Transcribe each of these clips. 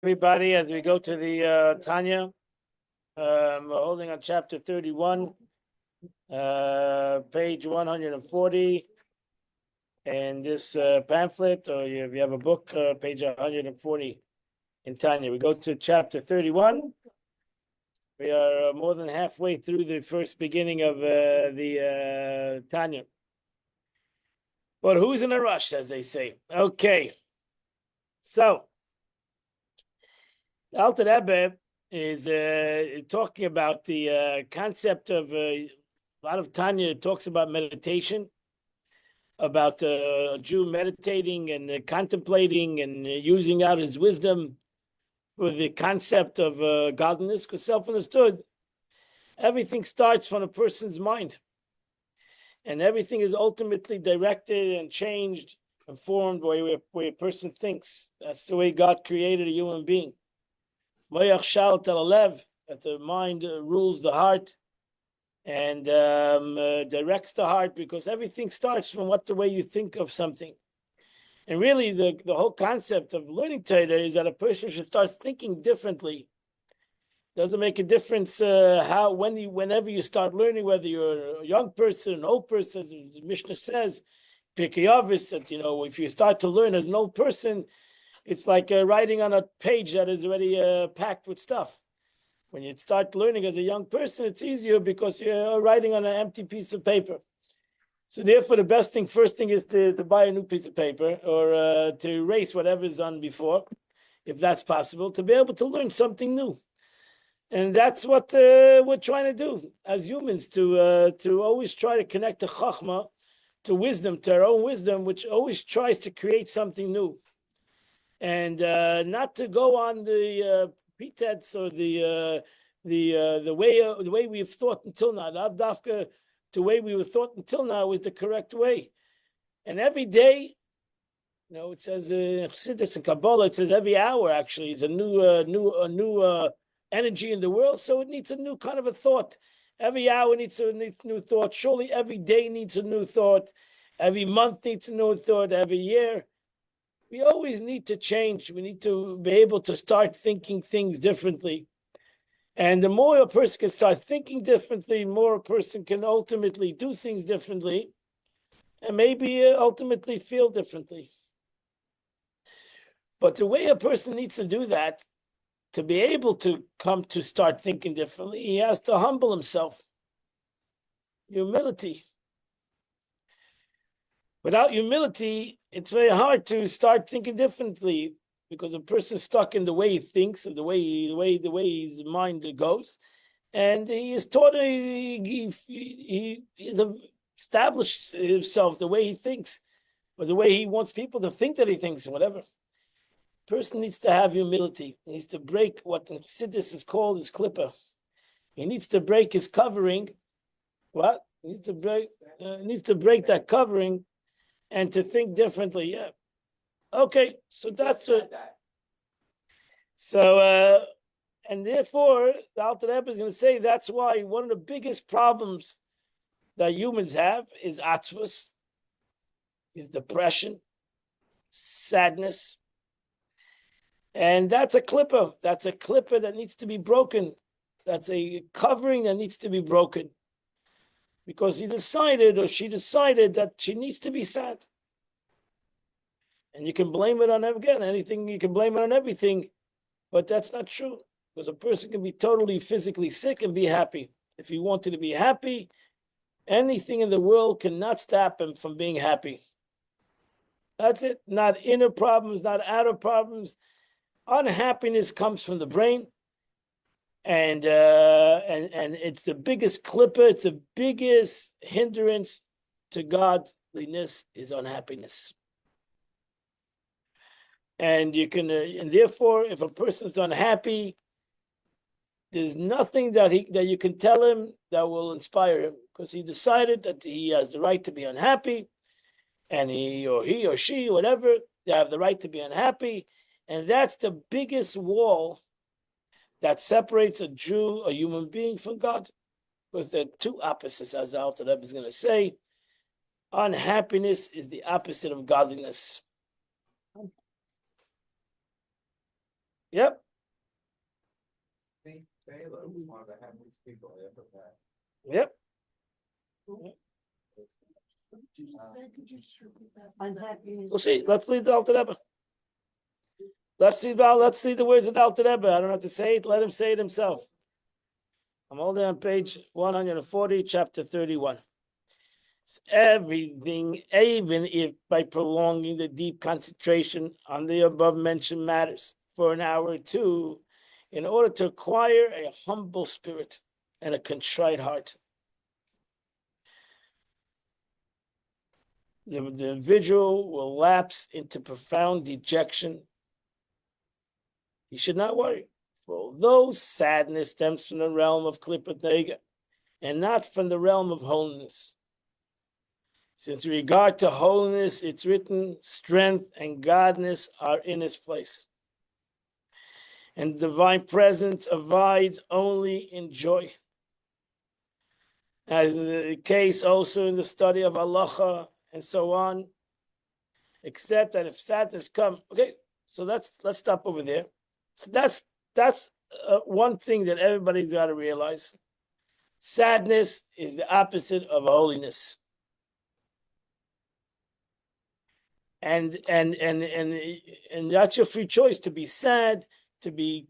Everybody, as we go to the Tanya, we're holding on chapter 31, page 140, and this pamphlet, or if you have a book, page 140 in Tanya. We go to chapter 31. We are more than halfway through the first beginning of the Tanya. But who's in a rush, as they say? Okay, so the Alter Rebbe is talking about the concept of a lot of Tanya talks about meditation, about a Jew meditating and contemplating and using out his wisdom for the concept of godliness, because self-understood, everything starts from a person's mind, and everything is ultimately directed and changed and formed by the way a person thinks. That's the way God created a human being. That the mind rules the heart and directs the heart, because everything starts from the way you think of something. And really, the whole concept of learning Torah is that a person should start thinking differently. Doesn't make a difference whenever you start learning, whether you're a young person, an old person. As the Mishnah says, Pirkei Avos, that if you start to learn as an old person, it's like writing on a page that is already packed with stuff. When you start learning as a young person, it's easier because you're writing on an empty piece of paper. So therefore, the first thing is to buy a new piece of paper, or to erase whatever's done before, if that's possible, to be able to learn something new. And that's what we're trying to do as humans, to always try to connect the chachma to wisdom, to our own wisdom, which always tries to create something new. And not to go on the pretense or the way we've thought until now. Avdafka, the way we were thought until now is the correct way. And every day, it says in Chassidus and Kabbalah, it says every hour actually is a new energy in the world. So it needs a new kind of a thought. Every hour needs a new thought. Surely every day needs a new thought. Every month needs a new thought. Every year. We always need to change. We need to be able to start thinking things differently. And the more a person can start thinking differently, the more a person can ultimately do things differently, and maybe ultimately feel differently. But the way a person needs to do that, to be able to come to start thinking differently, he has to humble himself. Humility. Without humility, it's very hard to start thinking differently, because a person is stuck in the way he thinks, and the way his mind goes, and he is taught, he has established himself the way he thinks, or the way he wants people to think that he thinks, or whatever. A person needs to have humility. He needs to break what the Chassidus is called his klippa. He needs to break his covering. What? He needs to break that covering, and to think differently. Yeah. Okay, so that's it. So, and therefore, the Alter Rebbe is going to say that's why one of the biggest problems that humans have is atzvus, is depression, sadness. And that's a klippa. That's a klippa that needs to be broken. That's a covering that needs to be broken. Because he decided, or she decided, that she needs to be sad. And you can blame it on anything, you can blame it on everything, but that's not true. Because a person can be totally physically sick and be happy. If he wanted to be happy, anything in the world cannot stop him from being happy. That's it. Not inner problems, not outer problems. Unhappiness comes from the brain. And it's the biggest klippa, it's the biggest hindrance to godliness is unhappiness. And you can, and therefore, if a person is unhappy, there's nothing that you can tell him that will inspire him, because he decided that he has the right to be unhappy, and he or she, whatever, they have the right to be unhappy, and that's the biggest wall that separates a Jew, a human being, from God, because there are two opposites, as the Alter Rebbe is going to say. Unhappiness is the opposite of godliness. Yep. Yep. We'll see. Let's leave the Alter Rebbe. Let's see the words of the Alter Rebbe. I don't have to say it. Let him say it himself. I'm holding on page 140, chapter 31. Everything, even if by prolonging the deep concentration on the above mentioned matters for an hour or two, in order to acquire a humble spirit and a contrite heart. The individual will lapse into profound dejection. He should not worry, for although sadness stems from the realm of Klippat Nega and not from the realm of holiness. Since in regard to holiness, it's written, strength and godness are in its place. And divine presence abides only in joy. As in the case also in the study of halacha and so on, except that if sadness comes, okay, so let's stop over there. So that's one thing that everybody's got to realize. Sadness is the opposite of holiness. And that's your free choice to be sad, to be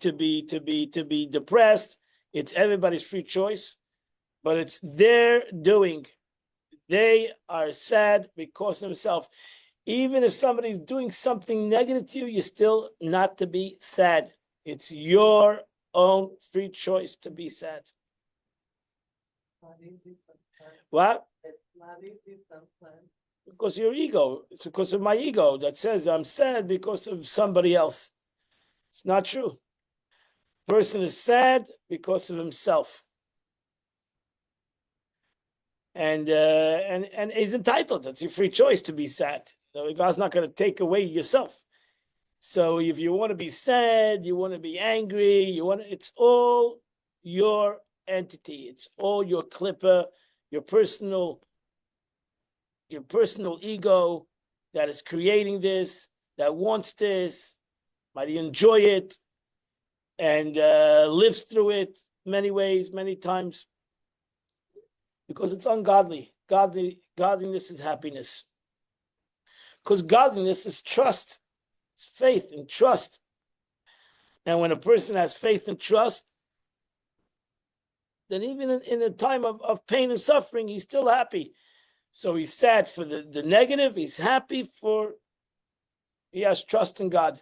depressed. It's everybody's free choice, but it's their doing. They are sad because of themselves. Even if somebody's doing something negative to you, you're still not to be sad. It's your own free choice to be sad. What? Because of your ego. It's because of my ego that says I'm sad because of somebody else. It's not true. Person is sad because of himself. And he's entitled. That's your free choice to be sad. So God's not going to take away yourself. So if you want to be sad, you want to be angry, it's all your entity. It's all your klippa, your personal ego that is creating this, that wants this, might enjoy it, and lives through it many ways, many times. Because it's ungodly. Godliness is happiness. Because godliness is trust. It's faith and trust. And when a person has faith and trust, then even in a time of pain and suffering, he's still happy. So he's sad for the negative. He's happy for he has trust in God.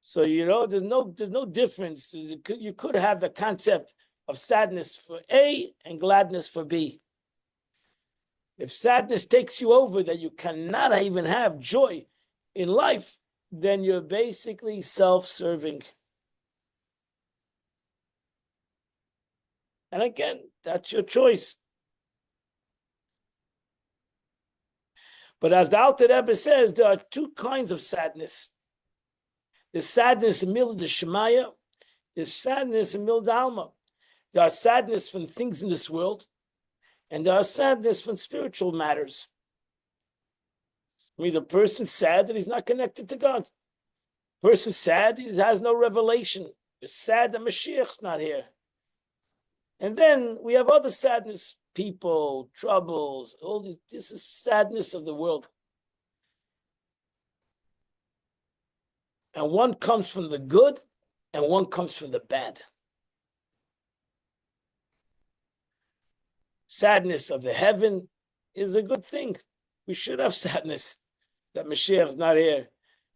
So there's no difference. You could have the concept of sadness for A and gladness for B. If sadness takes you over that you cannot even have joy in life, then you're basically self-serving. And again, that's your choice. But as the Alter Rebbe says, there are two kinds of sadness. There's sadness in Milad Shemaya. There's sadness in Milad Alma. There are sadness from things in this world. And there are sadness from spiritual matters. It means a person's sad that he's not connected to God. A person's sad he has no revelation. He's sad that Mashiach's not here. And then we have other sadness, people, troubles, all this. This is sadness of the world. And one comes from the good, and one comes from the bad. Sadness of the heaven is a good thing. We should have sadness that Mashiach is not here.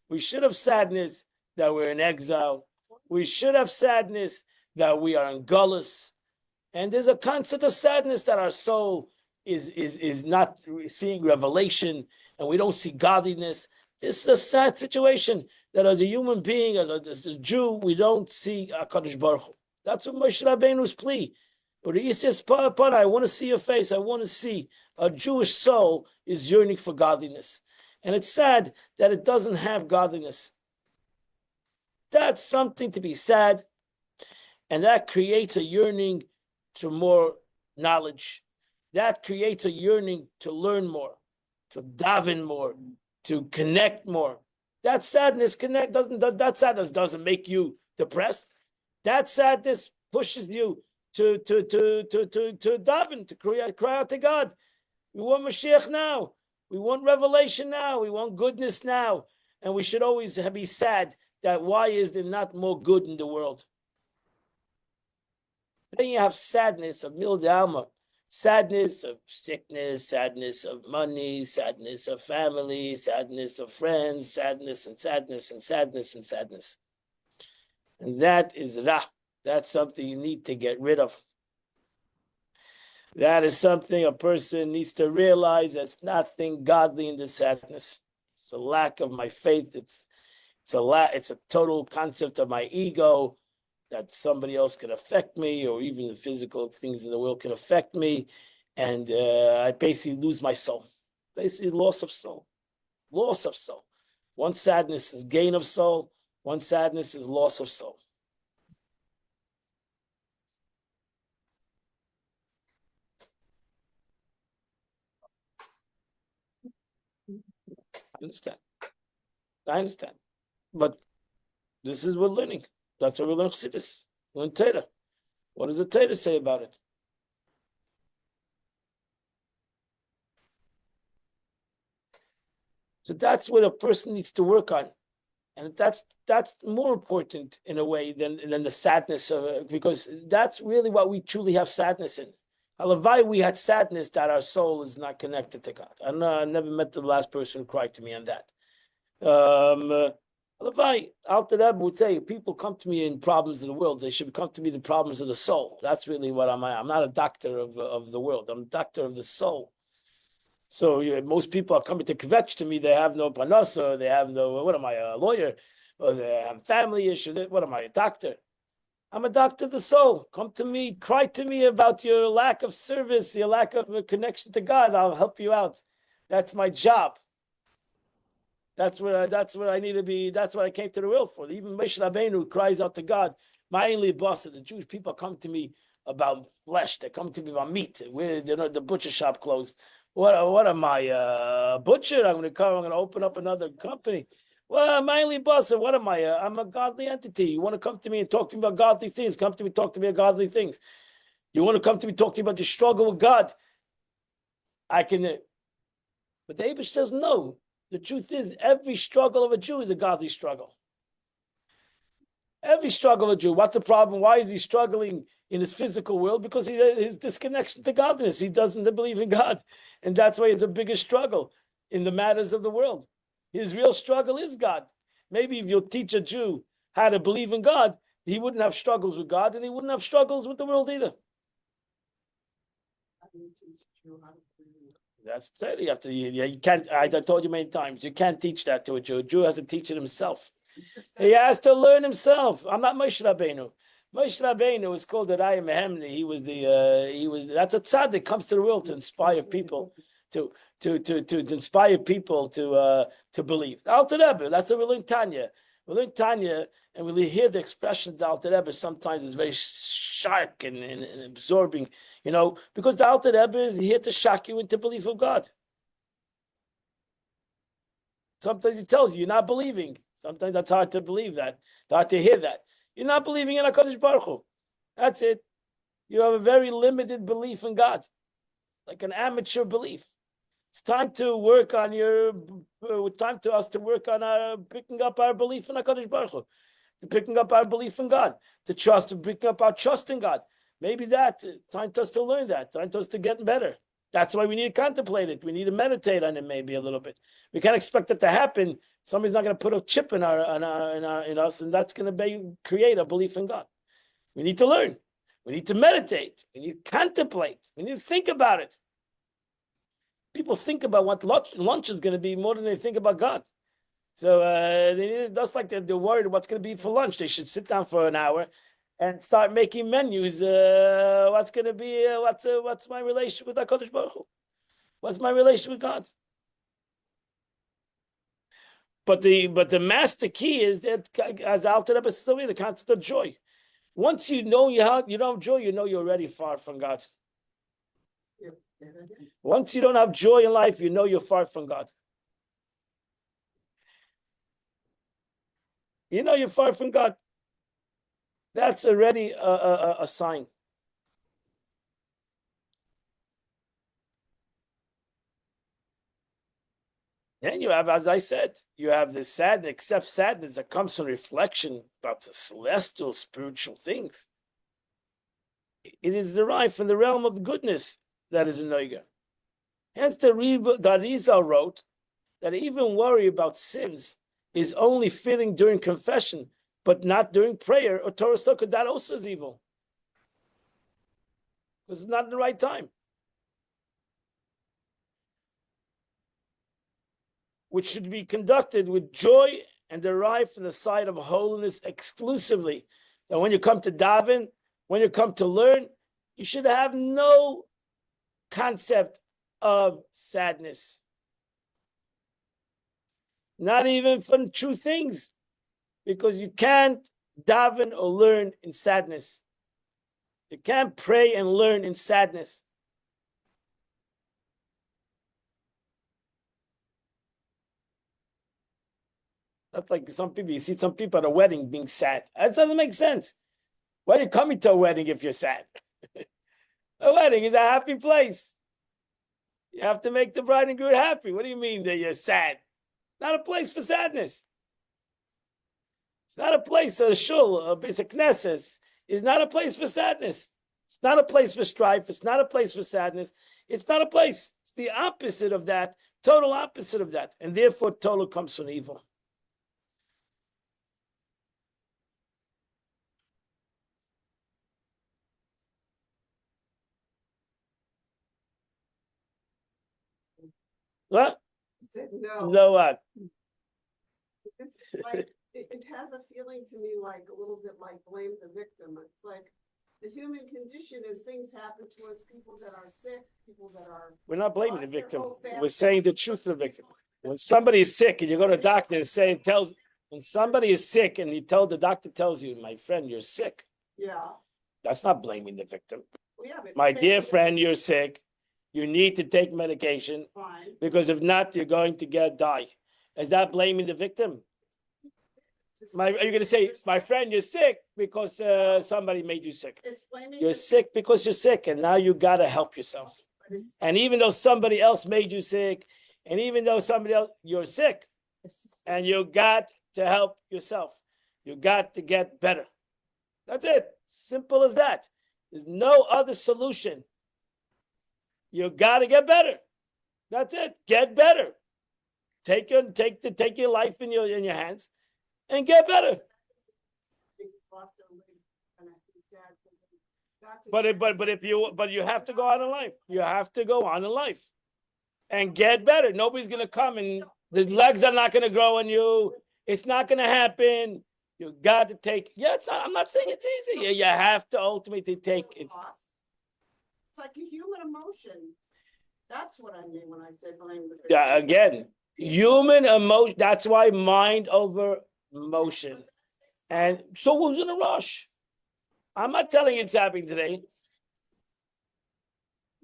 We should have sadness that we're in exile. We should have sadness that we are in gullus. And there's a concept of sadness that our soul is not seeing revelation and we don't see godliness. This is a sad situation that as a human being, as a Jew, we don't see HaKadosh Baruch Hu. That's what Moshe Rabbeinu's plea. But he says, I want to see your face. I want to see. A Jewish soul is yearning for godliness. And it's sad that it doesn't have godliness. That's something to be sad. And that creates a yearning to more knowledge. That creates a yearning to learn more, to daven more, to connect more. That sadness that sadness doesn't make you depressed. That sadness pushes you to daven, to cry out to God. We want Mashiach now. We want revelation now. We want goodness now. And we should always be sad that why is there not more good in the world? Then you have sadness of mil alma, sadness of sickness, sadness of money, sadness of family, sadness of friends, sadness and sadness and sadness and sadness. And that is ra. That's something you need to get rid of. That is something a person needs to realize. That's nothing godly in the sadness. It's a lack of my faith. It's a total concept of my ego, that somebody else can affect me, or even the physical things in the world can affect me. And I basically lose my soul. Basically loss of soul. Loss of soul. One sadness is gain of soul. One sadness is loss of soul. I understand. But this is what we're learning. That's what we learn Chassidus. We learn Torah. What does the Torah say about it? So that's what a person needs to work on. And that's more important in a way than the sadness of, because that's really what we truly have sadness in. Halavai, we had sadness that our soul is not connected to God. I never met the last person who cried to me on that. Halavai, Alter Rebbe would say, people come to me in problems of the world. They should come to me the problems of the soul. That's really what I'm not a doctor of the world. I'm a doctor of the soul. So most people are coming to kvetch to me. They have no panasa. They have no, what am I, a lawyer? Or they have family issues. What am I, a doctor? I'm a doctor of the soul. Come to me, cry to me about your lack of service, your lack of a connection to God. I'll help you out. That's my job. That's what I need to be. That's what I came to the world for. Even Moshe Rabbeinu cries out to God. My only boss, the Jewish people come to me about flesh. They come to me about meat. Where the butcher shop closed. What am I, a butcher? I'm going to open up another company. Well, my only boss, what am I? I'm a godly entity. You want to come to me and talk to me about godly things? Come to me, talk to me about godly things. You want to come to me, talk to me about your struggle with God? I can. But the Abish says no. The truth is, every struggle of a Jew is a godly struggle. Every struggle of a Jew. What's the problem? Why is he struggling in his physical world? Because his disconnection to godliness. He doesn't believe in God. And that's why it's a bigger struggle in the matters of the world. His real struggle is God. Maybe if you'll teach a Jew how to believe in God, he wouldn't have struggles with God, and he wouldn't have struggles with the world either. That's it. You can't. I told you many times. You can't teach that to a Jew. A Jew has to teach it himself. He has to learn himself. I'm not Moshe Rabbeinu. Moshe Rabbeinu is called the Raya Mehemni. He was that's a tzaddik comes to the world to inspire people to inspire people to believe. Alter Rebbe, that's what we learn Tanya. We learn Tanya, and we hear the expressions of Alter Rebbe. Sometimes it's very sharp and absorbing, because the Alter Rebbe is here to shock you into belief of God. Sometimes he tells you you're not believing. Sometimes that's hard to believe that. It's hard to hear that. You're not believing in HaKadosh Baruch Hu. That's it. You have a very limited belief in God, like an amateur belief. It's time to work on us to work on our picking up our belief in HaKadosh Baruch Hu, to picking up our belief in God, to picking up our trust in God. Maybe time to us to learn that, time to us to get better. That's why we need to contemplate it. We need to meditate on it maybe a little bit. We can't expect it to happen. Somebody's not going to put a chip in us, and that's going to create a belief in God. We need to learn. We need to meditate. We need to contemplate. We need to think about it. People think about what lunch is going to be more than they think about God. So that's like they're worried what's going to be for lunch. They should sit down for an hour and start making menus. What's going to be? What's my relation with HaKadosh Baruch Hu? What's my relation with God? But the master key is that, as Alter Rebbe says, the concept of joy. Once you know you don't have joy, you know you're already far from God. Once you don't have joy in life, you know you're far from God. you know you're far from God. That's already a sign. Then you have, as I said, you have the sadness, except sadness that comes from reflection about the celestial, spiritual things. It is derived from the realm of goodness that is in Noiga. Hence, the Arizal wrote that even worry about sins is only fitting during confession, but not during prayer or Torah study. That also is evil, because it's not in the right time. Which should be conducted with joy and derived from the side of holiness exclusively. That when you come to daven, when you come to learn, you should have no concept of sadness. Not even from true things, because you can't daven or learn in sadness. You can't pray and learn in sadness. That's like some people, you see some people at a wedding being sad. That doesn't make sense. Why are you coming to a wedding if you're sad? A wedding is a happy place. You have to make the bride and groom happy. What do you mean that you're sad? Not a place for sadness. It's not a place, a shul, a basic knesset. It's not a place for sadness. It's not a place for strife. It's not a place for sadness. It's not a place. It's the opposite of that, total opposite of that. And therefore, total comes from evil. What? No. No what? It's like, it has a feeling to me like a little bit like blame the victim. It's like the human condition is things happen to us, people that are sick, people that are. We're not blaming the lost their victim. whole family. We're saying the truth to the victim. When somebody is sick and you go to a doctor and say, tells, when somebody is sick and the doctor tells you, my friend, you're sick. Yeah. That's not blaming the victim. Well, yeah, but My dear friend, you're sick. You need to take medication, fine. because if not, you're going to die. Is that blaming the victim? Are you going to say, my friend, you're sick because somebody made you sick? It's blaming You're the- sick because you're sick, and now you got to help yourself. but it's- And even though somebody else made you sick, and even though somebody else, you're sick, and you got to help yourself. You got to get better. That's it. Simple as that. There's no other solution. You got to get better. That's it. Get better. Take your life in your hands and get better. But you have to go on in life. You have to go on in life and get better. Nobody's gonna come and the legs are not gonna grow on you. It's not gonna happen. You got to take. Yeah, it's not. I'm not saying it's easy. You have to ultimately take it. It's like a human emotion. That's what I mean when I said blame the victim. Yeah, again, human emotion. That's why mind over emotion. And so who's in a rush? I'm not telling you it's happening today.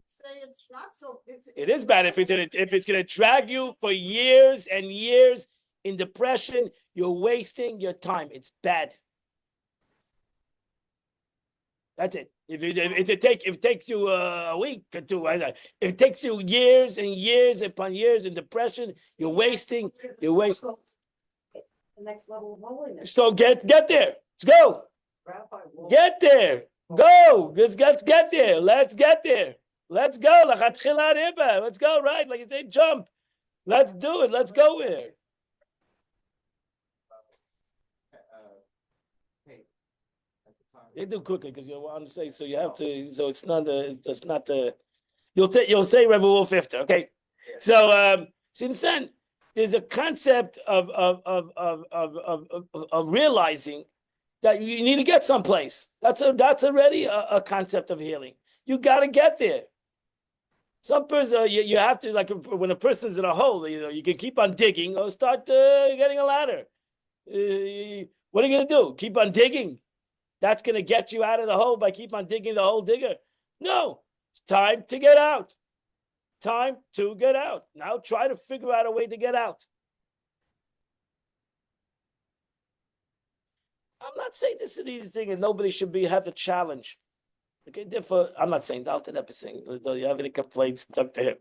Say it's not so. It is bad if it's gonna drag you for years and years in depression. You're wasting your time. It's bad. That's it. If it takes you a week or two, if it takes you years and years upon years in depression, you're wasting. You're wasting. The next level of holiness. So get there. Let's go. Get there. Go. Let's get there. Let's get there. Let's go. Let's go. Right. Like you say, jump. Let's do it. Let's go there. They do quickly because you want to say so. You have to. So it's not the. You'll say Rebbe Wolf after. Okay. So since then, there's a concept of realizing that you need to get someplace. That's already a concept of healing. You got to get there. Some person you have to, like when a person's in a hole, you can keep on digging or start getting a ladder. What are you gonna do? Keep on digging? That's gonna get you out of the hole by keep on digging the hole digger? No, it's time to get out. Time to get out. Now try to figure out a way to get out. I'm not saying this is an easy thing and nobody should have the challenge. Okay, therefore, I'm not saying the Alter Rebbe is saying, do you have any complaints, talk to him.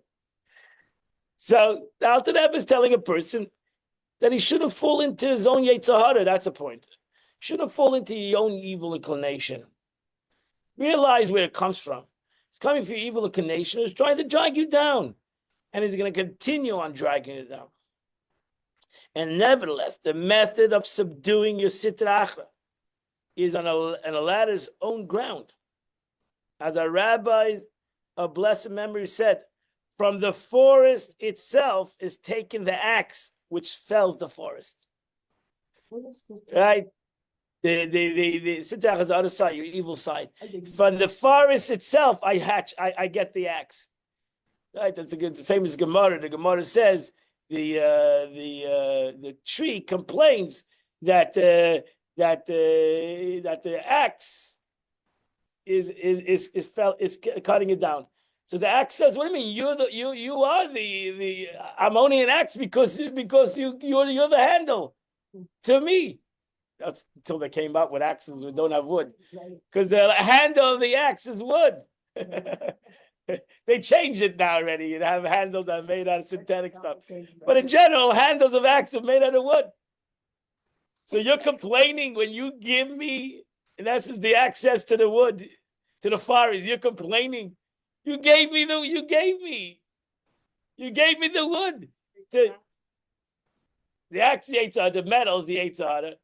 So the Alter Rebbe is telling a person that he shouldn't fall into his own Yetzer Hara. That's the point. Shouldn't fall into your own evil inclination. Realize where it comes from. It's coming from your evil inclination. It's trying to drag you down. And he's going to continue on dragging you down. And nevertheless, the method of subduing your Sitra Achra is on a ladder's own ground. As our rabbi of blessed memory said, from the forest itself is taken the axe which fells the forest. Right? The Sitra Achra is the other side, your evil side. From the forest itself, I get the axe. Right? That's a good famous Gemara. The Gemara says the tree complains that the axe is cutting it down. So the axe says, "What do you mean? You are the I'm only an axe because you're the handle to me." That's until they came up with axes that don't have wood, because the handle of the axe is wood. They changed it now already. You have handles that are made out of synthetic stuff, but in general, handles of axe are made out of wood. So you're complaining when you give me, in essence, the access to the wood, to the forest. You're complaining. You gave me the wood. The axe, the Yetzer Hara, the metal is the Yetzer Hara.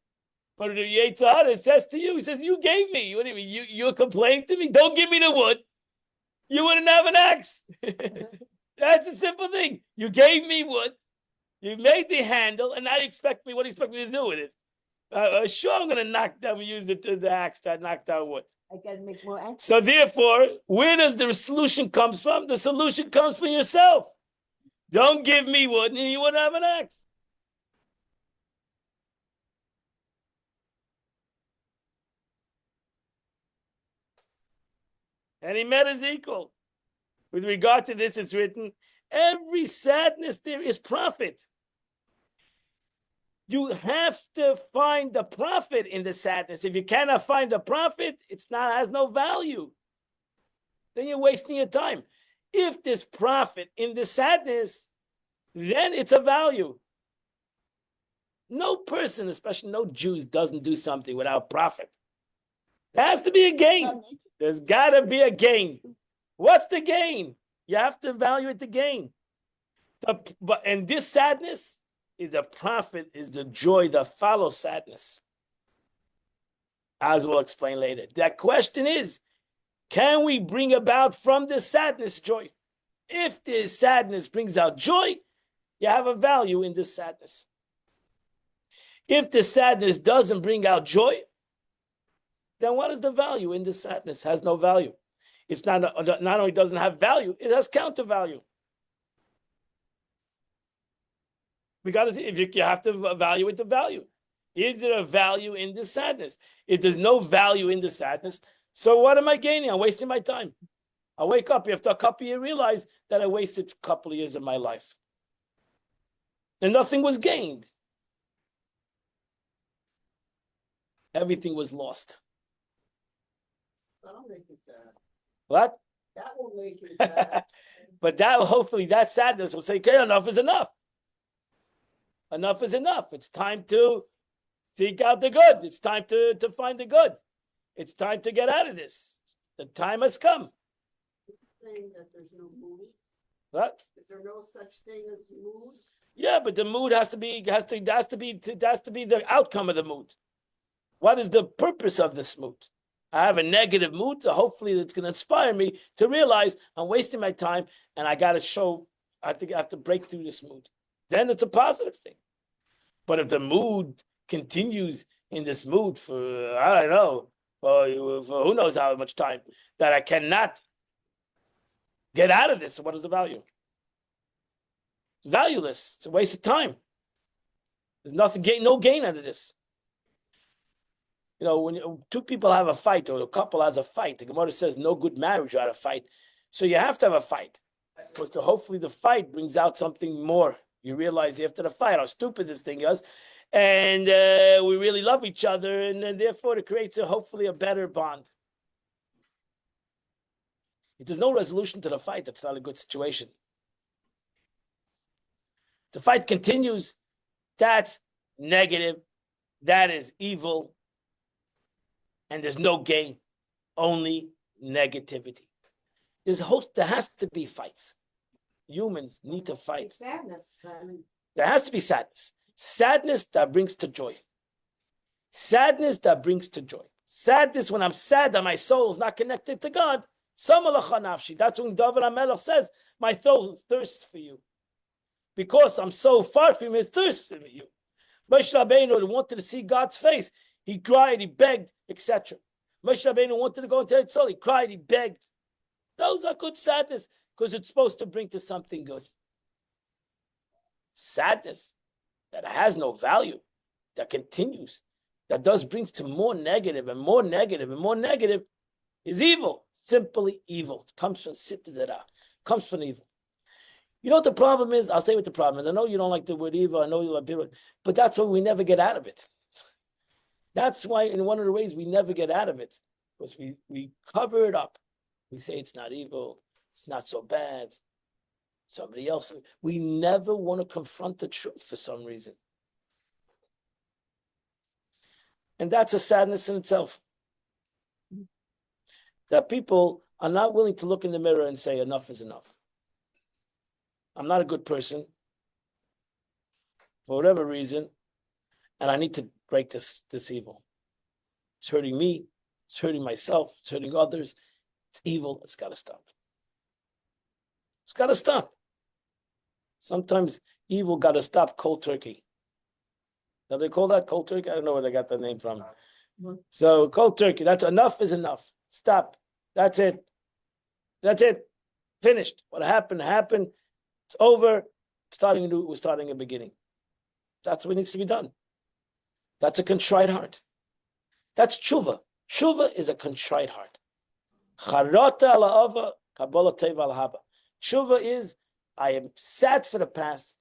But the Yetzer Hara says to you, he says, you gave me. What do you mean? You're complaining to me? Don't give me the wood. You wouldn't have an axe. That's a simple thing. You gave me wood. You made the handle, and now you expect me, what do you expect me to do with it? Sure, I'm going to knock down, use the axe to knock down wood. I got to make more axes. So therefore, where does the solution come from? The solution comes from yourself. Don't give me wood, and you wouldn't have an axe. And he met his equal. With regard to this, it's written, every sadness there is profit. You have to find the profit in the sadness. If you cannot find the profit, has no value. Then you're wasting your time. If there's profit in the sadness, then it's a value. No person, especially no Jews, doesn't do something without profit. There has to be a gain. There's got to be a gain. What's the gain? You have to evaluate the gain. And this sadness is the profit, is the joy that follows sadness. As we'll explain later. That question is, can we bring about from this sadness joy? If this sadness brings out joy, you have a value in this sadness. If the sadness doesn't bring out joy, then what is the value in this sadness? It has no value. It's not only doesn't have value, it has counter value. We got to see if you have to evaluate the value. Is there a value in this sadness? If there's no value in the sadness, so what am I gaining? I'm wasting my time. I wake up after a couple of years, realize that I wasted a couple of years of my life. And nothing was gained. Everything was lost. That'll make you sad. What? That will make you sad. But hopefully that sadness will say, okay, enough is enough. Enough is enough. It's time to seek out the good. It's time to find the good. It's time to get out of this. The time has come. Saying that there's no mood. What? Is there no such thing as mood? Yeah, but the mood has to be the outcome of the mood. What is the purpose of this mood? I have a negative mood, so hopefully it's going to inspire me to realize I'm wasting my time and I got to show, I think I have to break through this mood. Then it's a positive thing. But if the mood continues in this mood for, I don't know, for who knows how much time, that I cannot get out of this, what is the value? It's valueless. It's a waste of time. There's no gain out of this. You know, when two people have a fight or a couple has a fight, the Gemara says no good marriage without a fight. So you have to have a fight. Because hopefully the fight brings out something more. You realize after the fight how stupid this thing is. and we really love each other, and therefore it creates hopefully a better bond. If there's no resolution to the fight, that's not a good situation. The fight continues, that's negative, that is evil, and there's no gain, only negativity. There has to be fights. Humans need to fight. Sadness. There has to be sadness. Sadness that brings to joy. Sadness that brings to joy. Sadness when I'm sad that my soul is not connected to God. That's when David HaMelech says, my soul thirsts for you. Because I'm so far from him, it thirsts for you. Moshe Rabbeinu wanted to see God's face. He cried, he begged, etc. Moshe Rabbeinu wanted to go into Eretz Yisrael. He cried, he begged. Those are good sadness because it's supposed to bring to something good. Sadness that has no value, that continues, that does brings to more negative and more negative and more negative is evil. Simply evil. It comes from Sittadara. Comes from evil. You know what the problem is? I'll say what the problem is. I know you don't like the word evil. I know you like people, but that's why we never get out of it. That's why in one of the ways we never get out of it, because we cover it up. We say it's not evil. It's not so bad. Somebody else. We never want to confront the truth for some reason. And that's a sadness in itself. That people are not willing to look in the mirror and say, enough is enough. I'm not a good person for whatever reason, and I need to break this evil. It's hurting me. It's hurting myself. It's hurting others. It's evil. It's got to stop. It's got to stop. Sometimes evil got to stop cold turkey. Now they call that cold turkey? I don't know where they got the name from. So cold turkey, that's enough is enough. Stop. That's it. That's it. Finished. What happened, happened. It's over. Starting anew, we're starting a beginning. That's what needs to be done. That's a contrite heart. That's tshuva. Tshuva is a contrite heart. Charata ala'ava, Kabbalah teva al-haba. Tshuva is, I am sad for the past,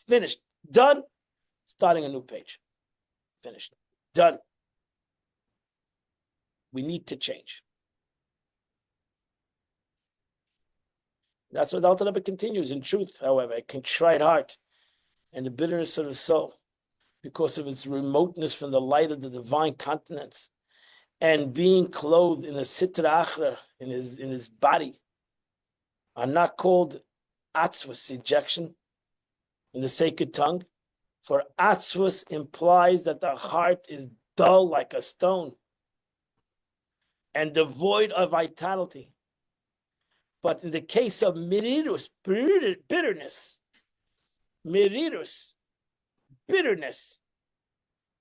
finished, done, starting a new page. Finished, done. We need to change. That's what the Alter Rebbe continues. In truth, however, a contrite heart and the bitterness of the soul, because of its remoteness from the light of the divine continents, and being clothed in a sitra achra, in his body, are not called atzvus, ejection, in the sacred tongue. For atzvus implies that the heart is dull like a stone and devoid of vitality. But in the case of mirirus, bitterness,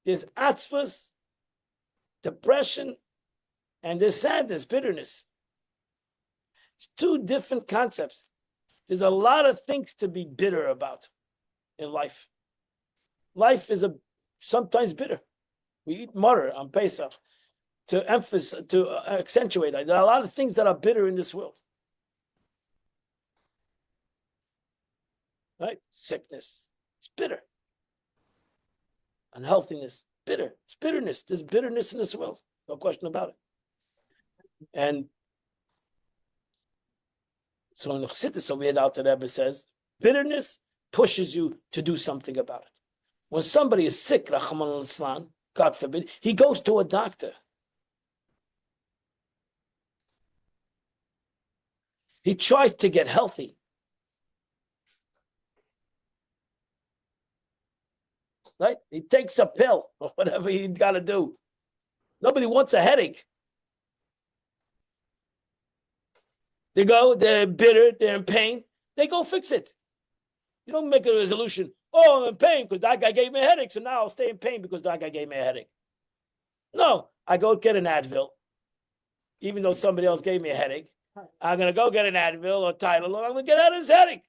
there's atzvus, depression, and there's sadness, bitterness. It's two different concepts. There's a lot of things to be bitter about in life. Life is sometimes bitter. We eat maror on Pesach to accentuate that. There are a lot of things that are bitter in this world. Right? Sickness, it's bitter. Unhealthiness, bitter. It's bitterness. There's bitterness in this world. No question about it. And so in the Chassidus over here, the Alter Rebbe says, bitterness pushes you to do something about it. When somebody is sick, Rachman al-Islam, God forbid, he goes to a doctor. He tries to get healthy. Right? He takes a pill or whatever he got to do. Nobody wants a headache. They go, they're bitter, they're in pain. They go fix it. You don't make a resolution. Oh, I'm in pain because that guy gave me a headache, so now I'll stay in pain because that guy gave me a headache. No, I go get an Advil, even though somebody else gave me a headache. I'm going to go get an Advil or Tylenol. I'm going to get out of this headache.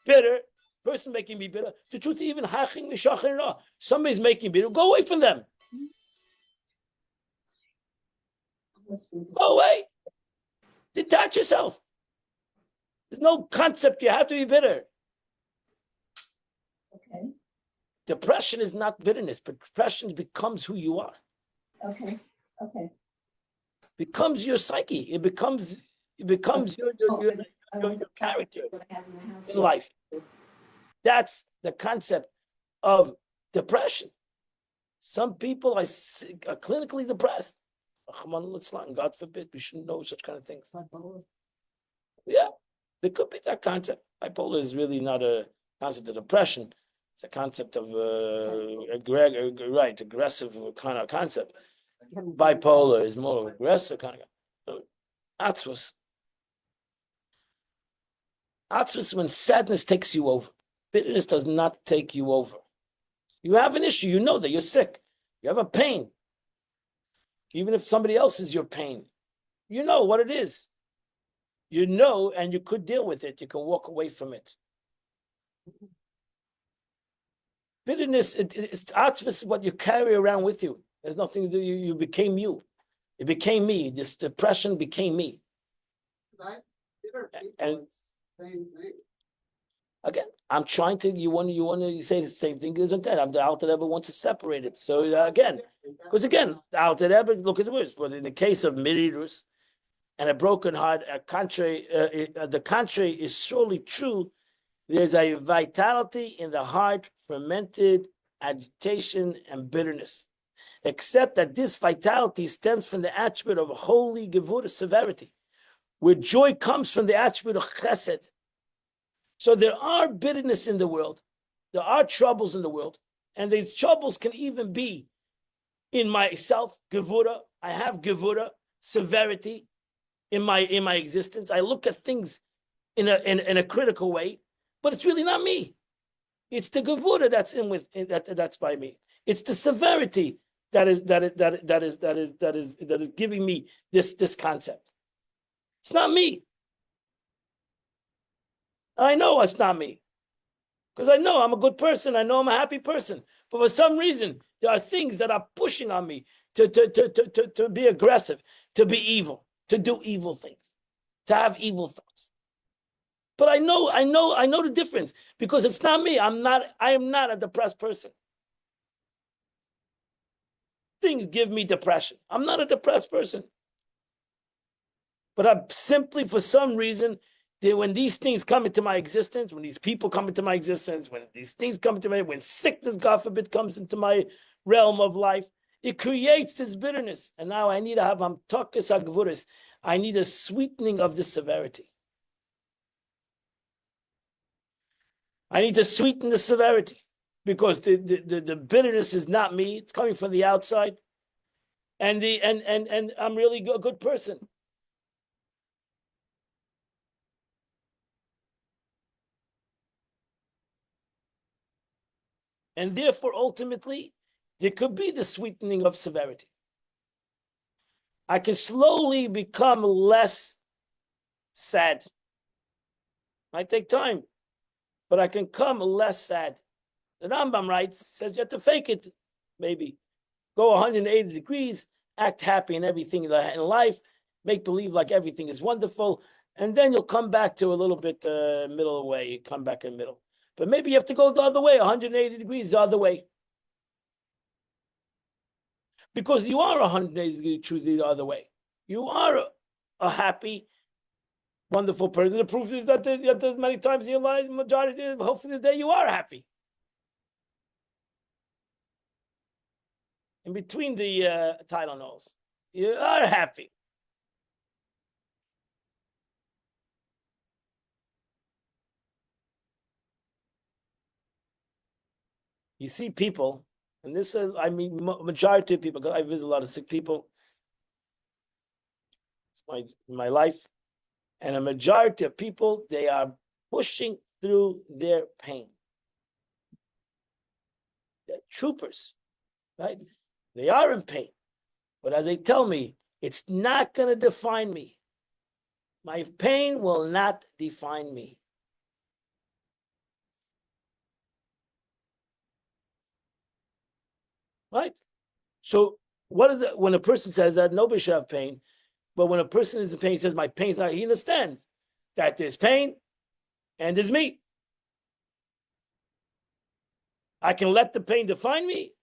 Bitter. Person making me bitter. The truth, even haching mishachir ra. Somebody's making me bitter. Go away from them. Go away. Detach yourself. There's no concept. You have to be bitter. Okay. Depression is not bitterness, but depression becomes who you are. Okay. Becomes your psyche. It becomes your character in life. That's the concept of depression. Some people are clinically depressed. God forbid, we shouldn't know such kind of things. Yeah, there could be that concept. Bipolar is really not a concept of depression. It's a concept of aggressive kind of concept. Bipolar is more aggressive kind of. Atzvus. Atzvus when sadness takes you over. Bitterness does not take you over. You have an issue. You know that you're sick. You have a pain. Even if somebody else is your pain, you know what it is. You know, and you could deal with it. You can walk away from it. Bitterness, it's atzvus, what you carry around with you. There's nothing to do. You became you. It became me. This depression became me. Right? Bitter people, And same thing. again, I'm trying to. You want to say the same thing as that. I'm the Alter Rebbe wants to separate it. So again, because again, the Alter Rebbe look at the words. But in the case of mirirus and a broken heart, the contrary is surely true. There's a vitality in the heart, fermented agitation and bitterness. Except that this vitality stems from the attribute of holy gevurah, severity, where joy comes from the attribute of chesed. So there are bitterness in the world, there are troubles in the world, and these troubles can even be in myself, gevurah. I have gevurah, severity in my existence. I look at things in a critical way, but it's really not me. It's the gevurah that's by me. It's the severity that is giving me this concept. It's not me. I know it's not me. Because I know I'm a good person. I know I'm a happy person. But for some reason, there are things that are pushing on me to be aggressive, to be evil, to do evil things, to have evil thoughts. But I know the difference because it's not me. I am not a depressed person. Things give me depression. I'm not a depressed person. But I'm simply, for some reason, when these things come into my existence, when these people come into my existence, when these things come into when sickness, God forbid, comes into my realm of life, it creates this bitterness. And now I need to have hamtakas hagvuris. I need a sweetening of this severity. I need to sweeten the severity because the bitterness is not me. It's coming from the outside. And I'm really a good person. And therefore, ultimately, there could be the sweetening of severity. I can slowly become less sad. Might take time, but I can come less sad. The Rambam writes, says you have to fake it, maybe. Go 180 degrees, act happy in everything in life, make believe like everything is wonderful, and then you'll come back to a little bit middle way. You come back in the middle. But maybe you have to go the other way, 180 degrees the other way. Because you are 180 degrees the other way. You are a happy, wonderful person. The proof is that there's many times in your life, majority, hopefully the day you are happy. In between the Tylenols, you are happy. You see people, and this is, majority of people, because I visit a lot of sick people. It's my life. And a majority of people, they are pushing through their pain. They're troopers, right? They are in pain. But as they tell me, it's not going to define me. My pain will not define me. Right? So what is it when a person says that nobody should have pain, but when a person is in pain, he says, my pain's not, he understands that there's pain and there's me. I can let the pain define me,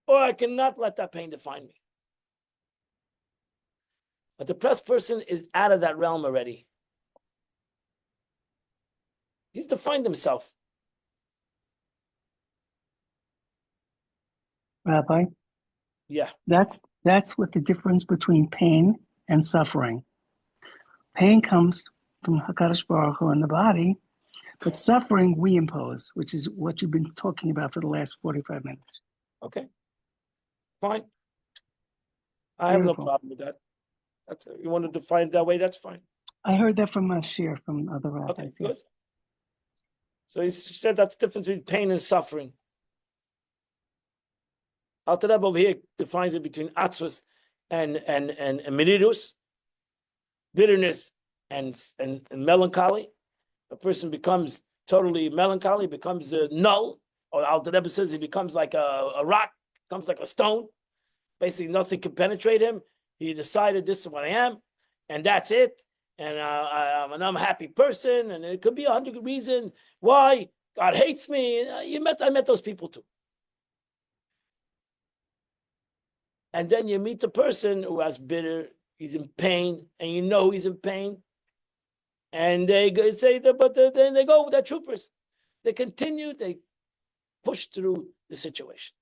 or I cannot let that pain define me. A depressed person is out of that realm already. He's defined himself. Rabbi, Yeah. that's what the difference between pain and suffering. Pain comes from Hakadosh Baruch Hu in the body, but suffering we impose, which is what you've been talking about for the last 45 minutes. Okay. Fine. I have no Beautiful. problem with that. That's you want to define it that way, that's fine. I heard that from Shir, from other Okay, rabbis. good. Yes. So he said that's the difference between pain and suffering. Alter Rebbe over here defines it between atzvus and merirus, bitterness and melancholy. A person becomes totally melancholy, becomes null, or Alter Rebbe says he becomes like a rock, becomes like a stone. Basically, nothing can penetrate him. He decided this is what I am, and that's it. And I'm an unhappy person, and it could be 100 reasons why God hates me. I met those people too. And then you meet the person who has bitter, he's in pain, and you know he's in pain. And they say that, but then they go, they're troopers. They continue, they push through the situation.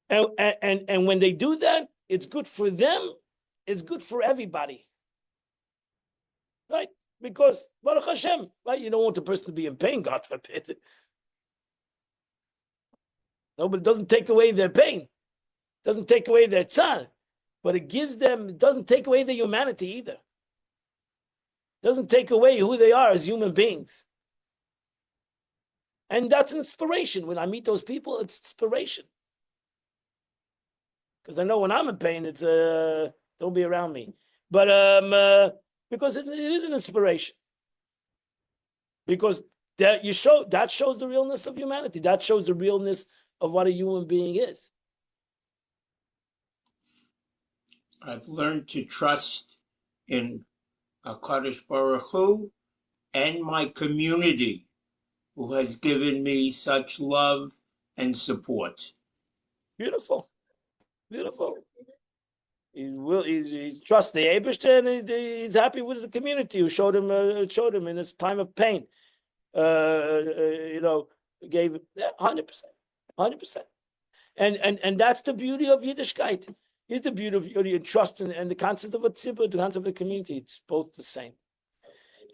And when they do that, it's good for them, it's good for everybody. Right? Because Baruch Hashem, right? You don't want the person to be in pain, God forbid. No, but it doesn't take away their pain. It doesn't take away their tzar. But it gives them, it doesn't take away their humanity either. It doesn't take away who they are as human beings. And that's an inspiration. When I meet those people, it's inspiration. Because I know when I'm in pain, it's don't be around me. But because it is an inspiration. Because that shows the realness of humanity. That shows the realness of what a human being is. I've learned to trust in HaKadosh Baruch Hu and my community, who has given me such love and support. Beautiful. Beautiful. He trusts the Eibishter, and he's happy with the community who showed him in his time of pain. Gave 100%. And that's the beauty of Yiddishkeit. Is the beauty of trust and the concept of a tzibur, the concept of the community. It's both the same.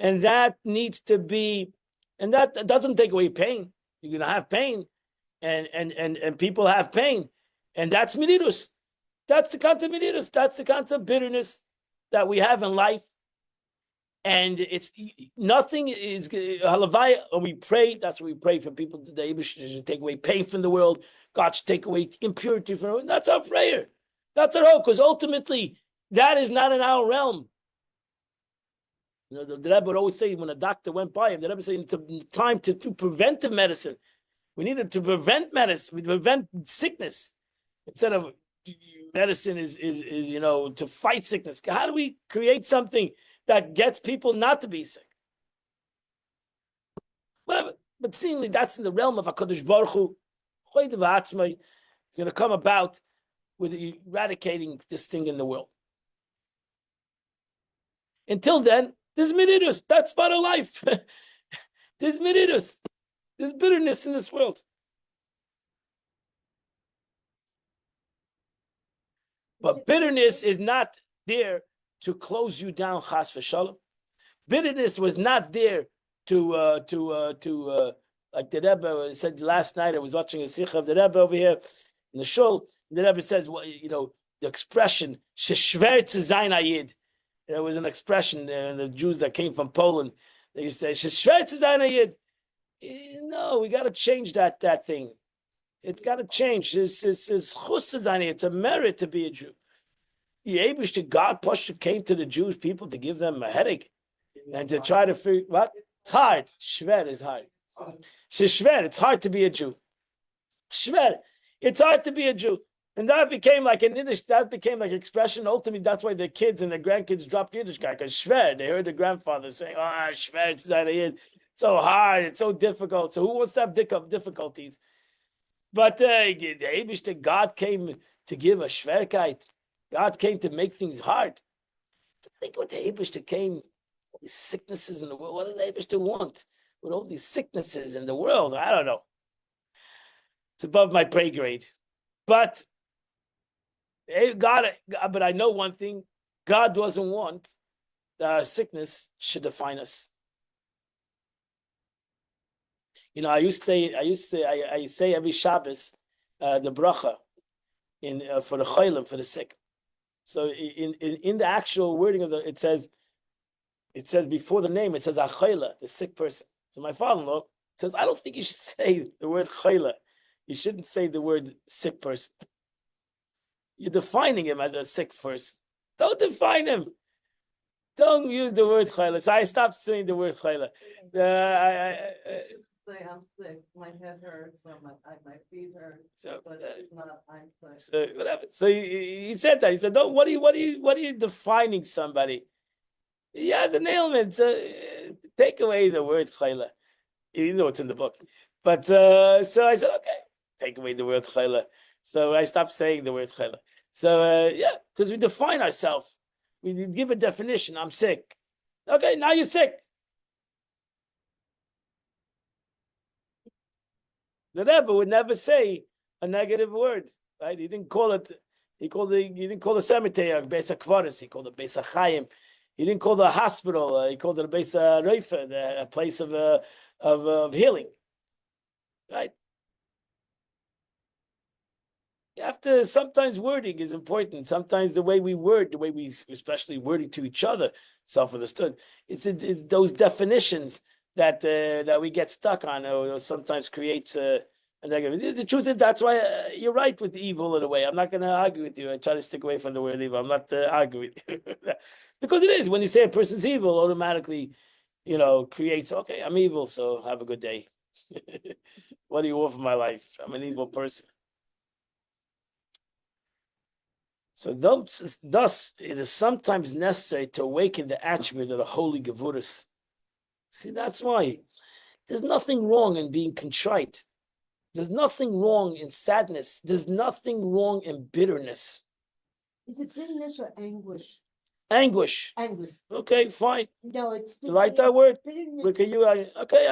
And that needs to be, and that doesn't take away pain. You're gonna have pain, and people have pain, and that's mirirus. That's the concept of mirirus. That's the concept of bitterness that we have in life. And it's nothing is halavai. And we pray. That's what we pray for people today. We should take away pain from the world. God should take away impurity from the world. That's our prayer. That's our hope. Because ultimately, that is not in our realm. You know, the Rebbe would always say when a doctor went by him, the Rebbe said it's time to do preventive medicine. We needed to prevent medicine, prevent sickness instead of medicine is to fight sickness. How do we create something that gets people not to be sick? Whatever. But seemingly that's in the realm of HaKadosh Baruch Hu. It's going to come about with eradicating this thing in the world. Until then, there's mirirus. That's part of life. There's mirirus. There's bitterness in this world. But bitterness is not there to close you down, chas v'shalom. Bitterness was not there to like the Rebbe said last night. I was watching a sikha of the Rebbe over here in the shul. The Rebbe says, well, the expression "sheshver zayin ayid." There was an expression the Jews that came from Poland. They used to say "sheshver zayin ayid." No, we got to change that thing. It got to change. It's a merit to be a Jew. The Eibishter God Pasha came to the Jewish people to give them a headache and to try to figure what? It's hard. Shver is hard. Shver, it's hard to be a Jew. Shver, it's hard to be a Jew. And that became like in Yiddish, that became like expression. Ultimately, that's why the kids and the grandkids dropped Yiddish guy, because Shver, they heard the grandfather saying, oh, Shver, it's so hard, it's so difficult. So who wants to have difficulties? But the Eibishter, God came to give a Shverkeit. God came to make things hard. Think what the Eibishter came, all these sicknesses in the world. What did the Eibishter want with all these sicknesses in the world? I don't know. It's above my pay grade. But God, but I know one thing: God doesn't want that our sickness should define us. You know, I say every Shabbos the bracha for the cholim, for the sick. So in the actual wording of it says before the name, it says achayla, the sick person. So my father-in-law says, I don't think you should say the word chayla. You shouldn't say the word sick person. You're defining him as a sick person. Don't define him. Don't use the word chayla. So I stopped saying the word chayla. Say I'm sick, my head hurts, or my feet hurt, So, but it's not, I'm sick. so whatever. So he said that. He said, "Don't. What are you defining somebody? He has an ailment. So take away the word chayla. You know it's in the book." But so I said, "Okay, take away the word chayla." So I stopped saying the word chayla. So yeah, because we define ourselves. We give a definition. I'm sick. Okay, now you're sick. The Rebbe would never say a negative word, right? He didn't call it. He didn't call the cemetery a Beis HaKvaris. He called it Beis HaChaim. He didn't call the hospital. He called it a Beis HaRoifa, a place of healing, right? You have to. Sometimes wording is important. Sometimes the way we word, the way we, especially wording to each other, self-understood. It's those definitions that we get stuck on, or sometimes creates a negative. The truth is, that's why you're right with evil in a way. I'm not going to argue with you. I try to stick away from the word evil. I'm not arguing with you. Because it is. When you say a person's evil, automatically, creates, okay, I'm evil, so have a good day. What do you want from my life? I'm an evil person. So thus, it is sometimes necessary to awaken the attribute of the holy Gevurus. See, that's why. There's nothing wrong in being contrite. There's nothing wrong in sadness. There's nothing wrong in bitterness. Is it bitterness or anguish? Anguish. Anguish. Okay, fine. No, it's You like that word? bitterness. Look at you. Okay.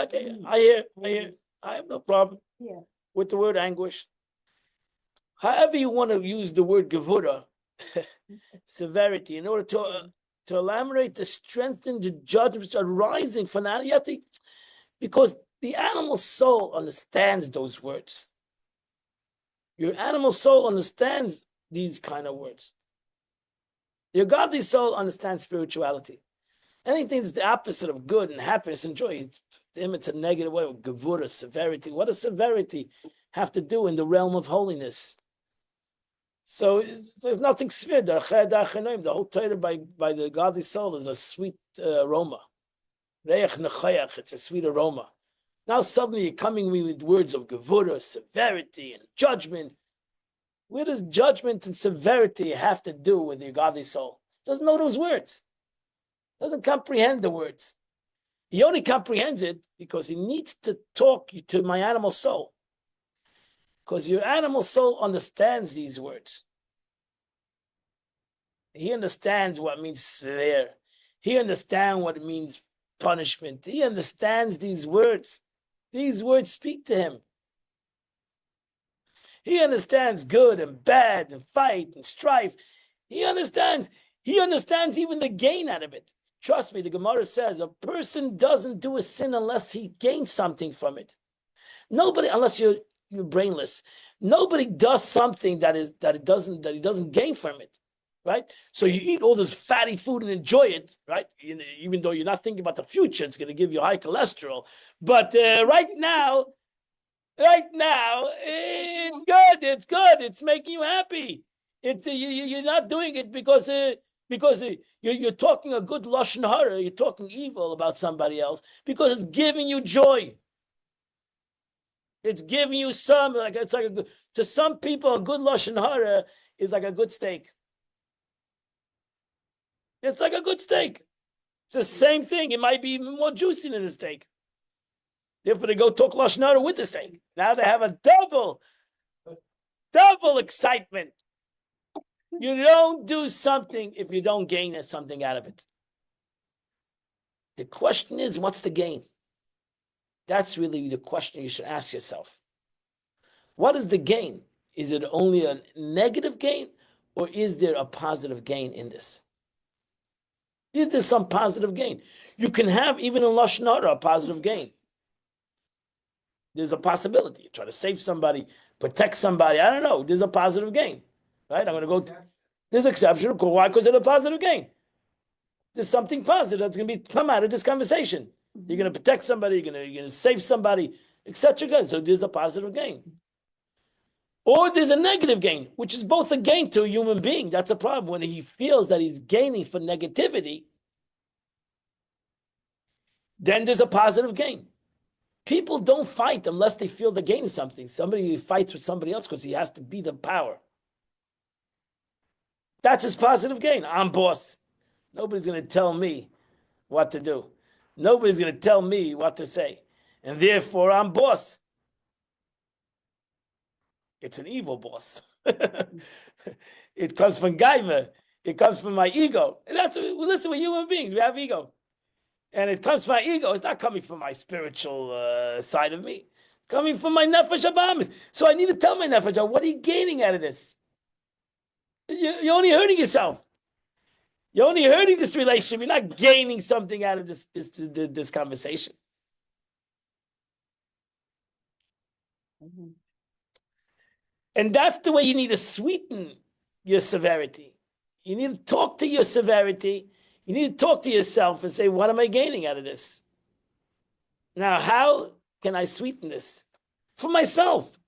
I hear. I have no problem Yeah. with the word anguish. However you want to use the word gevura, severity, in order to elaborate, to strengthen the judgments arising from that, you have to, because the animal soul understands those words. Your animal soul understands these kind of words. Your godly soul understands spirituality. Anything that's the opposite of good and happiness and joy, to him it's a negative way. Gevura, severity. What does severity have to do in the realm of holiness? So there's nothing svir. The whole Torah by the godly soul is a sweet aroma. Reich nechayach, it's a sweet aroma. Now suddenly you're coming me with words of gevura, severity, and judgment. Where does judgment and severity have to do with your godly soul? Doesn't know those words. Doesn't comprehend the words. He only comprehends it because he needs to talk to my animal soul. Because your animal soul understands these words. He understands what means severe. He understands what it means punishment. He understands these words. These words speak to him. He understands good and bad and fight and strife. He understands even the gain out of it. Trust me, the Gemara says a person doesn't do a sin unless he gains something from it. Nobody, unless you're brainless, nobody does something that he doesn't gain from it, right? So you eat all this fatty food and enjoy it, right? Even though you're not thinking about the future, it's going to give you high cholesterol. But right now, it's good. It's good. It's making you happy. You're not doing it because you're talking a good lashon hara. You're talking evil about somebody else because it's giving you joy. It's giving you some, like it's like to some people, a good lashon hara is like a good steak. It's like a good steak. It's the same thing. It might be even more juicy than a steak. Therefore, they go talk lashon hara with the steak. Now they have a double excitement. You don't do something if you don't gain something out of it. The question is, what's the gain? That's really the question you should ask yourself. What is the gain? Is it only a negative gain, or is there a positive gain in this? Is there some positive gain? You can have, even in lashon hara, a positive gain. There's a possibility. You try to save somebody, protect somebody. I don't know. There's a positive gain, right? I'm going to go. There's exception. Why? Because there's a positive gain. There's something positive that's going to come out of this conversation. You're going to protect somebody. You're going to save somebody, etc. So there's a positive gain. Or there's a negative gain, which is both a gain to a human being. That's a problem. When he feels that he's gaining for negativity, then there's a positive gain. People don't fight unless they feel they're gaining something. Somebody fights with somebody else because he has to be the power. That's his positive gain. I'm boss. Nobody's going to tell me what to do. Nobody's going to tell me what to say. And therefore, I'm boss. It's an evil boss. It comes from Gaiva. It comes from my ego. And that's listen, we're human beings. We have ego. And it comes from my ego. It's not coming from my spiritual side of me. It's coming from my nefesh habahamis. So I need to tell my nefesh, what are you gaining out of this? You're only hurting yourself. You're only hurting this relationship. You're not gaining something out of this conversation. And that's the way you need to sweeten your severity. You need to talk to your severity. You need to talk to yourself and say, what am I gaining out of this? Now, how can I sweeten this? For myself.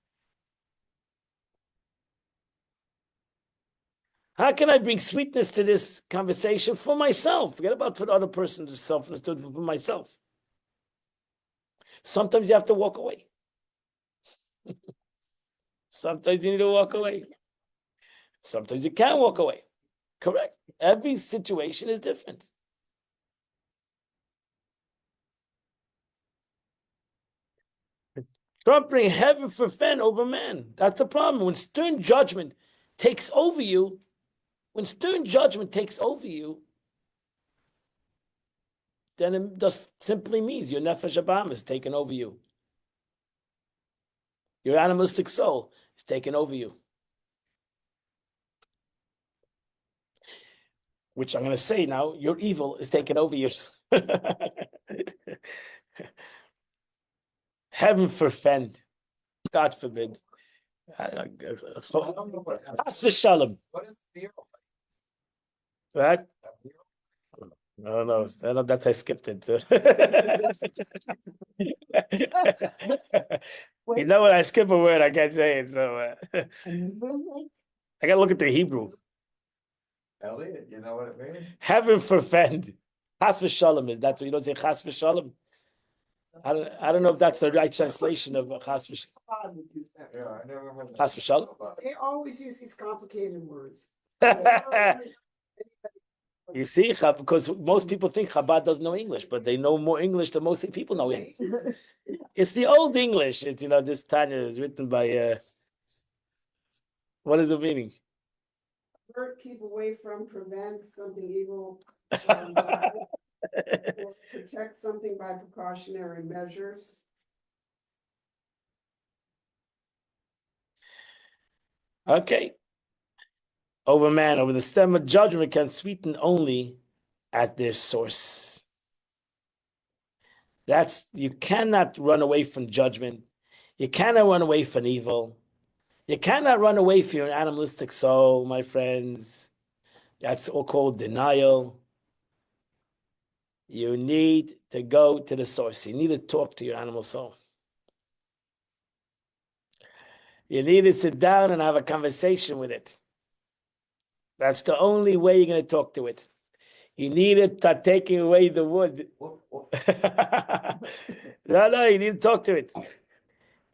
How can I bring sweetness to this conversation for myself? Forget about for the other person to self-understood, for myself. Sometimes you have to walk away. Sometimes you need to walk away. Sometimes you can't walk away. Correct. Every situation is different. Don't bring heaven for fen over man. That's the problem. When stern judgment takes over you, then it just simply means your nefesh habahamis is taking over you. Your animalistic soul is taking over you. Which I'm going to say now, your evil is taking over you. Heaven forfend. God forbid. Chas v'shalom. Right? No, that's I skipped it. You know when I skip a word, I can't say it. So I got to look at the Hebrew. Elliot, you know what it means? Heaven forfend. Chas v'shalom is that's what you don't say. Chas v'shalom. I don't know if that's the right translation of chas v'shalom. Yeah, I never heard that. Chas v'shalom. They always use these complicated words. You see, because most people think Chabad doesn't know English, but they know more English than most people know English. It's the old English. It's, this Tanya is written by, what is the meaning? Hurt, keep away from, prevent something evil, protect something by precautionary measures. Okay. Over man, over the stem of judgment can sweeten only at their source. You cannot run away from judgment. You cannot run away from evil. You cannot run away from your animalistic soul, my friends. That's all called denial. You need to go to the source. You need to talk to your animal soul. You need to sit down and have a conversation with it. That's the only way you're going to talk to it. You need to start taking away the wood. No, you need to talk to it.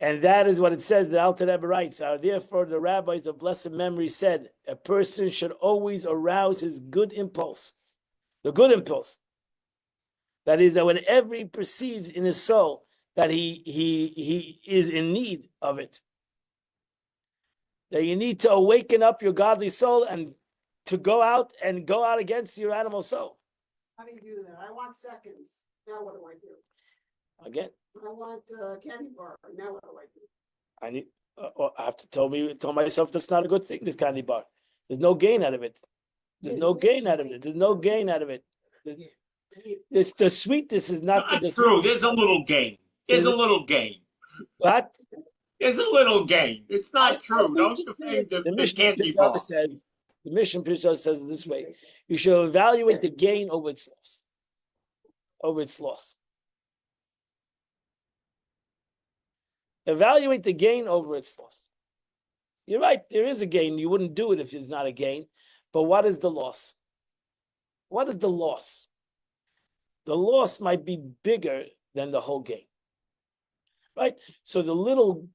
And that is what it says. The Alter Rebbe writes, therefore the rabbis of blessed memory said, a person should always arouse his good impulse, the good impulse. That is, that whenever he perceives in his soul that he is in need of it, that you need to awaken up your godly soul and to go out against your animal soul. How do you do that? I want seconds. Now what do I do? Again, I want candy bar. Now what do I do? I need. I have to tell myself that's not a good thing. This candy bar. There's no gain out of it. There's no gain out of it. There's no gain out of it. It's the sweetness is not true. There's a little gain. There's a little gain. What? There's a little gain. It's not true. Don't defend the candy bar. Says the mission Pisha says it this way: you should evaluate the gain over its loss. Over its loss. Evaluate the gain over its loss. You're right, there is a gain. You wouldn't do it if it's not a gain. But what is the loss? What is the loss? The loss might be bigger than the whole gain. Right? So the little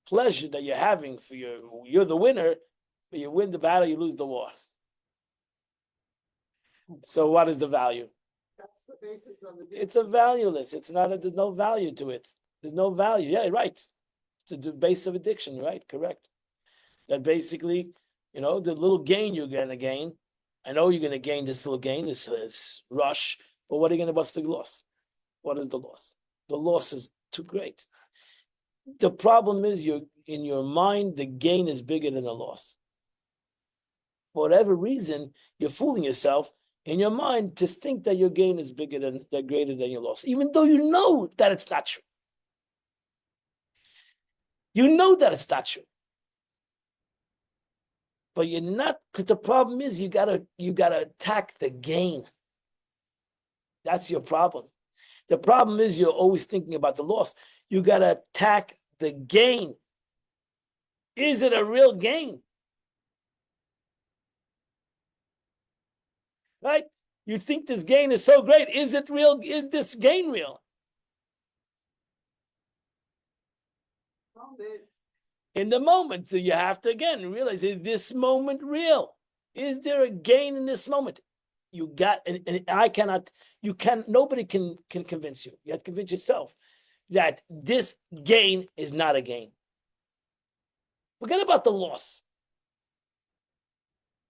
pleasure that you're having for you're the winner, but you win the battle, you lose the war. So what is the value? That's the basis of the. It's a valueless. It's not. There's no value to it. There's no value. Yeah, right. It's the base of addiction, right? Correct. That basically, the little gain you're going to gain. I know you're going to gain this little gain, this rush, but what's the loss? What is the loss? The loss is too great. The problem is in your mind, the gain is bigger than the loss. For whatever reason, you're fooling yourself in your mind to think that your gain is greater than your loss, even though you know that it's not true. You know that it's not true. But you're not, because the problem is you gotta attack the gain. That's your problem. The problem is you're always thinking about the loss. You gotta attack the gain. Is it a real gain? Right? You think this gain is so great. Is it real? Is this gain real? In the moment, so you have to again realize, is this moment real? Is there a gain in this moment? You got, and I cannot, nobody can convince you. You have to convince yourself that this gain is not a gain. Forget about the loss.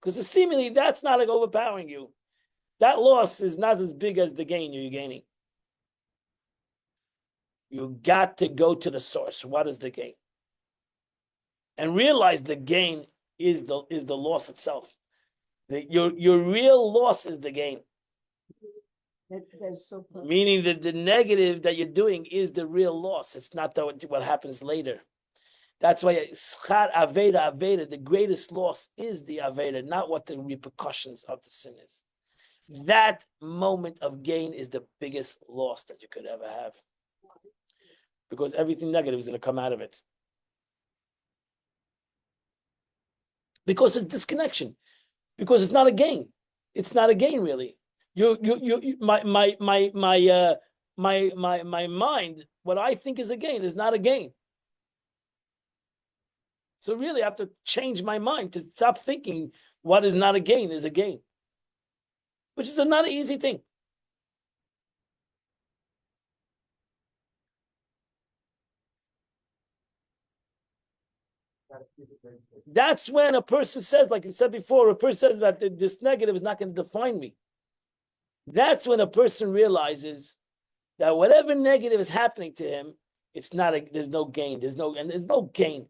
Because seemingly that's not like overpowering you. That loss is not as big as the gain you're gaining. You got to go to the source. What is the gain? And realize the gain is the loss itself. Your real loss is the gain. That's so perfect. Meaning that the negative that you're doing is the real loss. It's not what happens later. That's why schar aveda, the greatest loss is the aveda, not what the repercussions of the sin is. That moment of gain is the biggest loss that you could ever have. Because everything negative is going to come out of it. Because it's disconnection. Because it's not a gain. It's not a gain, really. My mind, what I think is a gain is not a gain. So really, I have to change my mind to stop thinking what is not a gain is a gain, which is not an easy thing. That's when a person says, like I said before, a person says that this negative is not going to define me. That's when a person realizes that whatever negative is happening to him, there's no gain. There's no gain.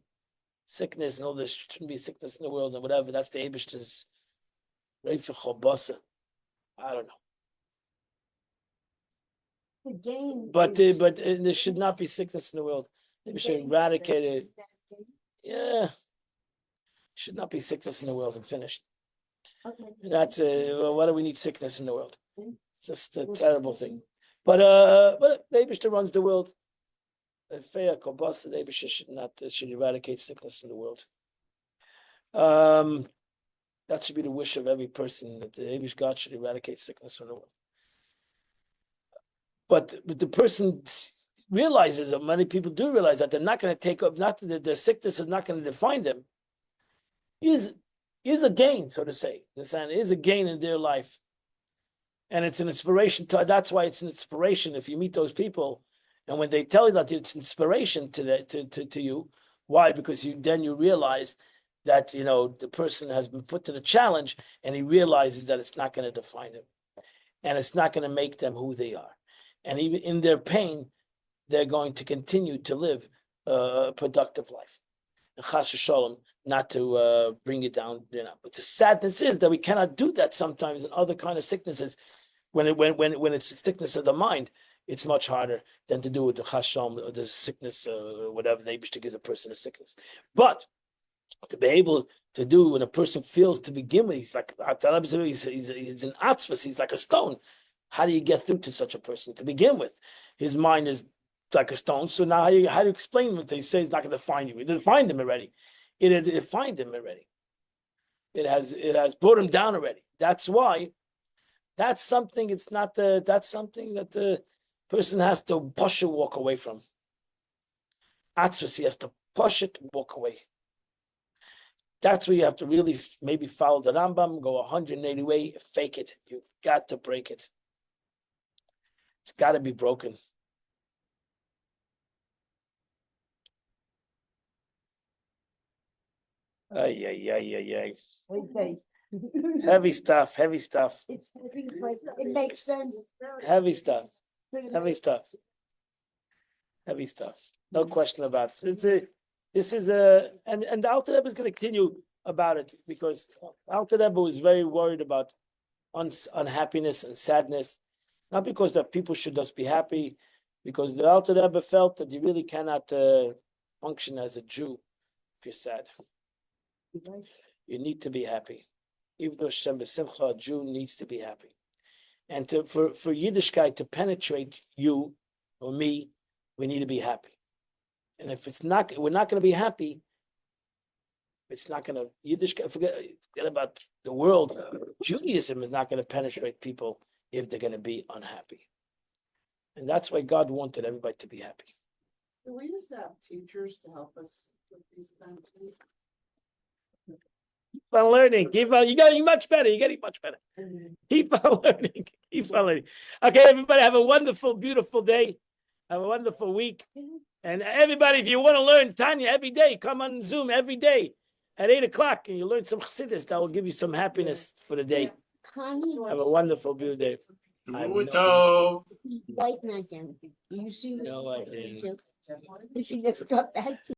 Sickness and all this shouldn't be sickness in the world and whatever. That's the Eibishter's Reifach Chobasa. I don't know. The gain. But there should not be sickness in the world. We should eradicate it. Yeah. Should not be sickness in the world and finished. Okay. That's why do we need sickness in the world? It's just a terrible thing. But the Eibishter runs the world. The Eibishter should eradicate sickness in the world. That should be the wish of every person, that the Eibush God should eradicate sickness from the world. But the person realizes, and many people do realize that they're not going to take up, not that the sickness is not going to define them, is a gain, so to say. Understand? It is a gain in their life. And it's an inspiration to, that's why it's an inspiration if you meet those people, and when they tell you that it's inspiration to you, why? Because then you realize that the person has been put to the challenge, and he realizes that it's not going to define him, and it's not going to make them who they are, and even in their pain, they're going to continue to live a productive life. And chas v'sholom, not to bring it down, But the sadness is that we cannot do that sometimes in other kind of sicknesses. When it's the sickness of the mind, it's much harder than to do with the chas v'sholom or the sickness, whatever the Eibishter gives a person a sickness. But to be able to do when a person feels to begin with, he's like he's an atzvus, he's like a stone. How do you get through to such a person to begin with? His mind is like a stone. So now how do you explain what they say is not going to find you? It didn't find him already. It find him already. It has brought him down already. That's why. That's something. It's not. That's something that the person has to push it, walk away from. Atzvus, he has to push it, walk away. That's where you have to really maybe follow the Rambam, go 180 way, fake it. You've got to break it. It's got to be broken. Ay. Okay. Heavy stuff. It's heavy, but it makes sense. Heavy stuff. No question about it. This is and the Alter Rebbe is going to continue about it, because Alter Rebbe was very worried about unhappiness and sadness, not because that people should just be happy, because the Alter Rebbe felt that you really cannot function as a Jew if you're sad. You need to be happy. Even though Shem B'Simcha, a Jew needs to be happy. And for Yiddishkeit to penetrate you or me, we need to be happy. And if we're not going to be happy, it's not going to, Yiddishkeit, forget about the world. Judaism is not going to penetrate people if they're going to be unhappy. And that's why God wanted everybody to be happy. Do we used to have teachers to help us with these kind of things? Keep on learning. You're getting much better. You're getting much better. Keep on learning. Okay, everybody, have a wonderful, beautiful day. Have a wonderful week. And everybody, if you want to learn Tanya every day, come on Zoom every day at 8:00, and you learn some chassidus that will give you some happiness for the day. Connie, Have a wonderful, beautiful day. light not down. You see? No, I didn't. You see, never got back to